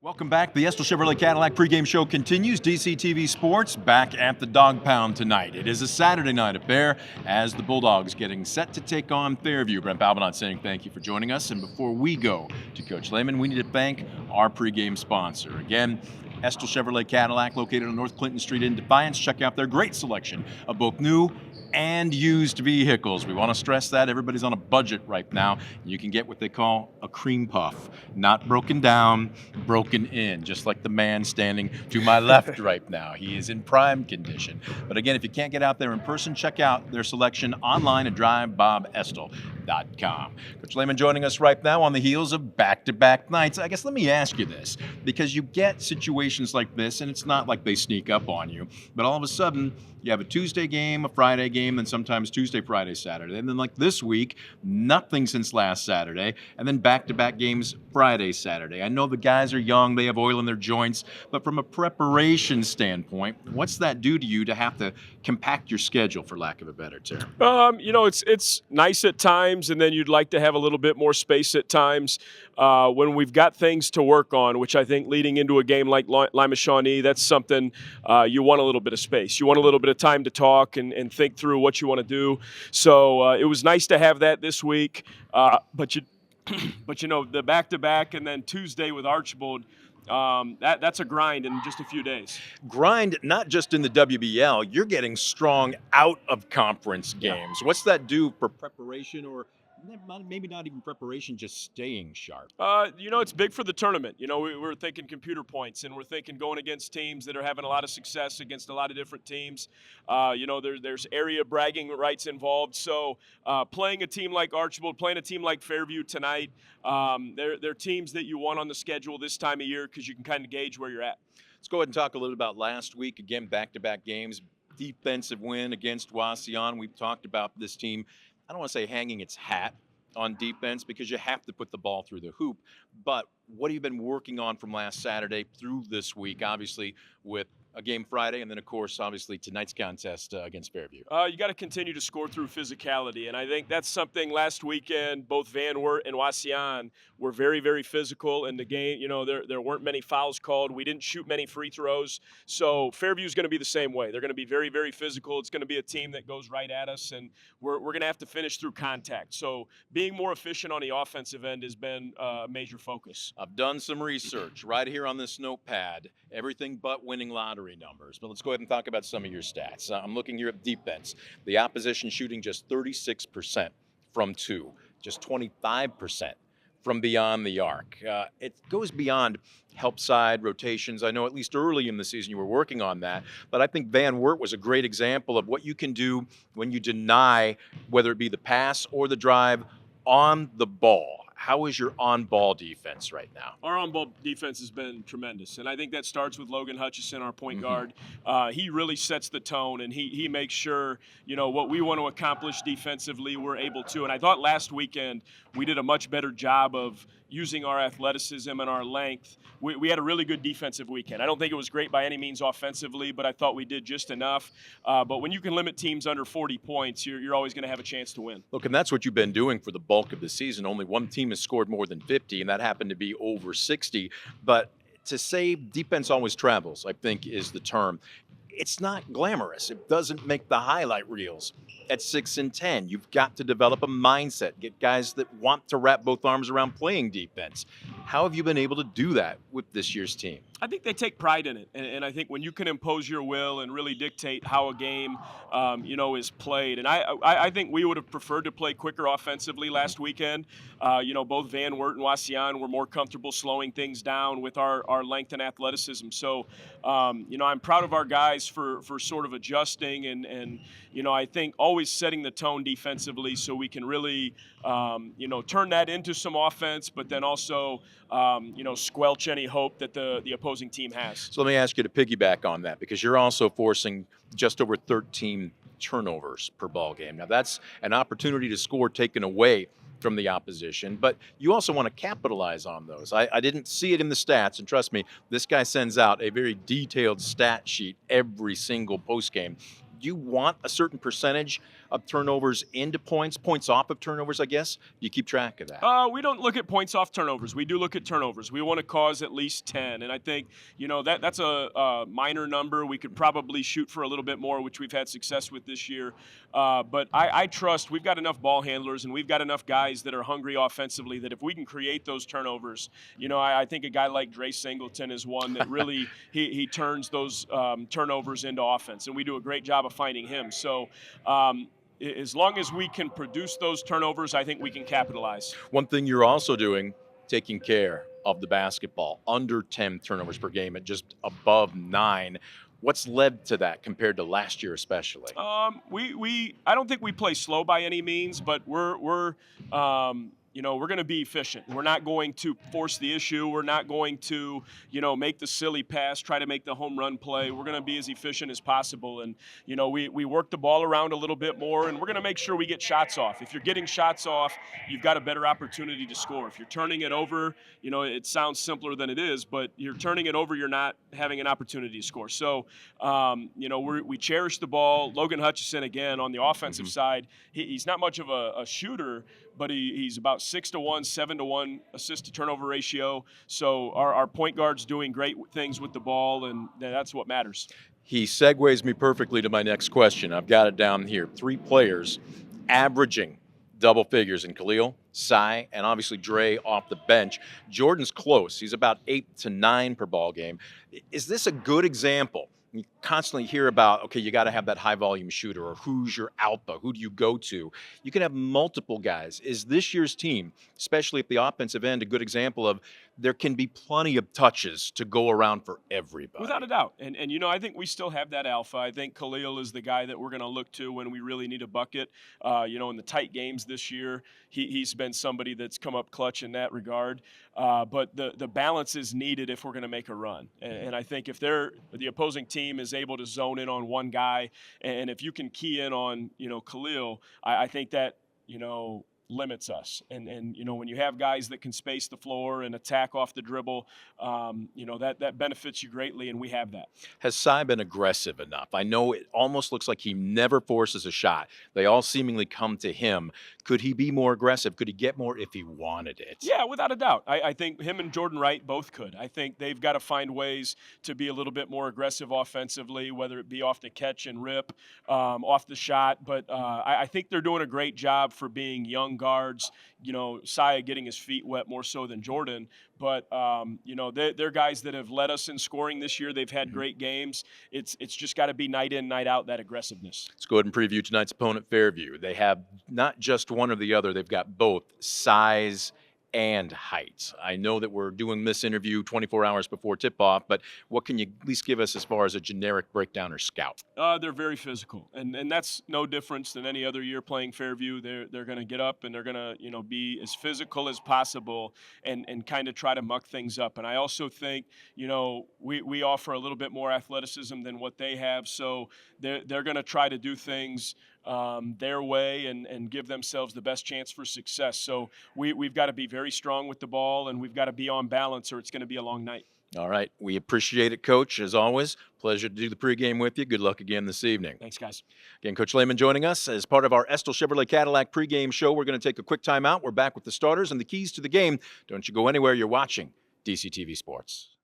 Welcome back. The Estel Chevrolet Cadillac pregame show continues. DCTV Sports back at the Dog Pound tonight. It is a Saturday night affair as the Bulldogs getting set to take on Fairview. Brent Balbinot saying thank you for joining us. And before we go to Coach Lehman, we need to thank our pregame sponsor. Again, Estel Chevrolet Cadillac, located on North Clinton Street in Defiance. Check out their great selection of both new and used vehicles. We want to stress that everybody's on a budget right now. You can get what they call a cream puff, not broken down, broken in, just like the man standing to my left right now. He is in prime condition. But again, if you can't get out there in person, check out their selection online at drivebobestel.com. Coach Lehman joining us right now on the heels of back-to-back nights. I guess let me ask you this, because you get situations like this, and it's not like they sneak up on you, but all of a sudden, you have a Tuesday game, a Friday game, and sometimes Tuesday, Friday, Saturday. And then like this week, nothing since last Saturday, and then back-to-back games Friday, Saturday. I know the guys are young, they have oil in their joints, but from a preparation standpoint, what's that do to you to have to compact your schedule, for lack of a better term? It's nice at times, and then you'd like to have a little bit more space at times. When we've got things to work on, which I think leading into a game like Lima Shawnee, that's something you want a little bit of space. You want a little bit of time to talk and think through what you want to do. So it was nice to have that this week. But the back-to-back and then Tuesday with Archibald, that's a grind in just a few days. Grind, not just in the WBL, you're getting strong out of conference games. What's that do for preparation, or maybe not even preparation, just staying sharp? It's big for the tournament. We're thinking computer points, and we're thinking going against teams that are having a lot of success against a lot of different teams. There's area bragging rights involved. So playing a team like Archibald, playing a team like Fairview tonight, they're teams that you want on the schedule this time of year because you can kind of gauge where you're at. Let's go ahead and talk a little about last week. Again, back-to-back games, defensive win against Wauseon. We've talked about this team, I don't want to say hanging its hat on defense because you have to put the ball through the hoop. But what have you been working on from last Saturday through this week, obviously with a game Friday, and then, of course, obviously tonight's contest against Fairview? You got to continue to score through physicality, and I think that's something last weekend both Van Wert and Wauseon were very, very physical in the game. There weren't many fouls called. We didn't shoot many free throws. So Fairview's going to be the same way. They're going to be very, very physical. It's going to be a team that goes right at us, and we're going to have to finish through contact. So being more efficient on the offensive end has been a major focus. I've done some research right here on this notepad, everything but winning lottery numbers. But let's go ahead and talk about some of your stats. I'm looking here at defense. The opposition shooting just 36% from two, just 25% from beyond the arc. It goes beyond help side rotations. I know at least early in the season you were working on that, but I think Van Wert was a great example of what you can do when you deny, whether it be the pass or the drive, on the ball. How is your on-ball defense right now? Our on-ball defense has been tremendous, and I think that starts with Logan Hutchison, our point guard. He really sets the tone, and he makes sure, what we want to accomplish defensively, we're able to. And I thought last weekend we did a much better job of using our athleticism and our length. We had a really good defensive weekend. I don't think it was great by any means offensively, but I thought we did just enough. But when you can limit teams under 40 points, you're always going to have a chance to win. Look, and that's what you've been doing for the bulk of the season. Only one team has scored more than 50, and that happened to be over 60. But to say defense always travels, I think, is the term. It's not glamorous. It doesn't make the highlight reels at 6 and 10. You've got to develop a mindset, get guys that want to wrap both arms around playing defense. How have you been able to do that with this year's team? I think they take pride in it, and I think when you can impose your will and really dictate how a game, is played, and I think we would have preferred to play quicker offensively last weekend. Both Van Wert and Wauseon were more comfortable slowing things down with our length and athleticism. So, I'm proud of our guys for sort of adjusting and I think always setting the tone defensively so we can really, turn that into some offense, but then also, squelch any hope that the opposing team has. So let me ask you to piggyback on that, because you're also forcing just over 13 turnovers per ball game. Now that's an opportunity to score taken away from the opposition, but you also want to capitalize on those. I didn't see it in the stats, and trust me, this guy sends out a very detailed stat sheet every single postgame. Do you want a certain percentage of turnovers into points off of turnovers, I guess? You keep track of that. We don't look at points off turnovers. We do look at turnovers. We want to cause at least 10, and I think that's a minor number. We could probably shoot for a little bit more, which we've had success with this year. But I trust we've got enough ball handlers and we've got enough guys that are hungry offensively that if we can create those turnovers, I think a guy like Dre Singleton is one that really he turns those turnovers into offense, and we do a great job of finding him. So. As long as we can produce those turnovers, I think we can capitalize. One thing you're also doing, taking care of the basketball, under 10 turnovers per game at just above 9. What's led to that compared to last year, especially? I don't think we play slow by any means, but we're going to be efficient. We're not going to force the issue. We're not going to, make the silly pass, try to make the home run play. We're going to be as efficient as possible. And, we work the ball around a little bit more, and we're going to make sure we get shots off. If you're getting shots off, you've got a better opportunity to score. If you're turning it over, it sounds simpler than it is, but you're turning it over, you're not having an opportunity to score. So, we cherish the ball. Logan Hutchison, again, on the offensive side, he's not much of a shooter, but he's about 6-to-1, 7-to-1 assist to turnover ratio. So our point guard's doing great things with the ball, and that's what matters. He segues me perfectly to my next question. I've got it down here. 3 players averaging double figures in Khalil, Cy, and obviously Dre off the bench. Jordan's close. He's about 8 to 9 per ball game. Is this a good example? You constantly hear about, okay, you got to have that high volume shooter, or who's your alpha? Who do you go to? You can have multiple guys. Is this year's team, especially at the offensive end, a good example of there can be plenty of touches to go around for everybody? Without a doubt. And I think we still have that alpha. I think Khalil is the guy that we're going to look to when we really need a bucket. In the tight games this year, he's been somebody that's come up clutch in that regard. But the balance is needed if we're going to make a run. And I think if the opposing team is able to zone in on one guy, and if you can key in on, Khalil, I think that, limits us. And when you have guys that can space the floor and attack off the dribble, that benefits you greatly, and we have that. Has Cy been aggressive enough? I know it almost looks like he never forces a shot. They all seemingly come to him. Could he be more aggressive? Could he get more if he wanted it? Yeah, without a doubt. I think him and Jordan Wright both could. I think they've got to find ways to be a little bit more aggressive offensively, whether it be off the catch and rip, off the shot. But I think they're doing a great job for being young guards. Cy getting his feet wet more so than Jordan. But, they're guys that have led us in scoring this year. They've had great games. It's just got to be night in, night out, that aggressiveness. Let's go ahead and preview tonight's opponent, Fairview. They have not just one or the other. They've got both size and height. I know that we're doing this interview 24 hours before tip-off, but what can you at least give us as far as a generic breakdown or scout? They're very physical, and that's no difference than any other year playing Fairview. They're going to get up and they're going to be as physical as possible and kind of try to muck things up. And I also think we offer a little bit more athleticism than what they have, so they're going to try to do things their way and give themselves the best chance for success. So we've got to be very strong with the ball, and we've got to be on balance, or it's going to be a long night. All right. We appreciate it, Coach. As always, pleasure to do the pregame with you. Good luck again this evening. Thanks, guys. Again, Coach Lehman joining us as part of our Estill Chevrolet Cadillac pregame show. We're going to take a quick timeout. We're back with the starters and the keys to the game. Don't you go anywhere. You're watching DCTV Sports.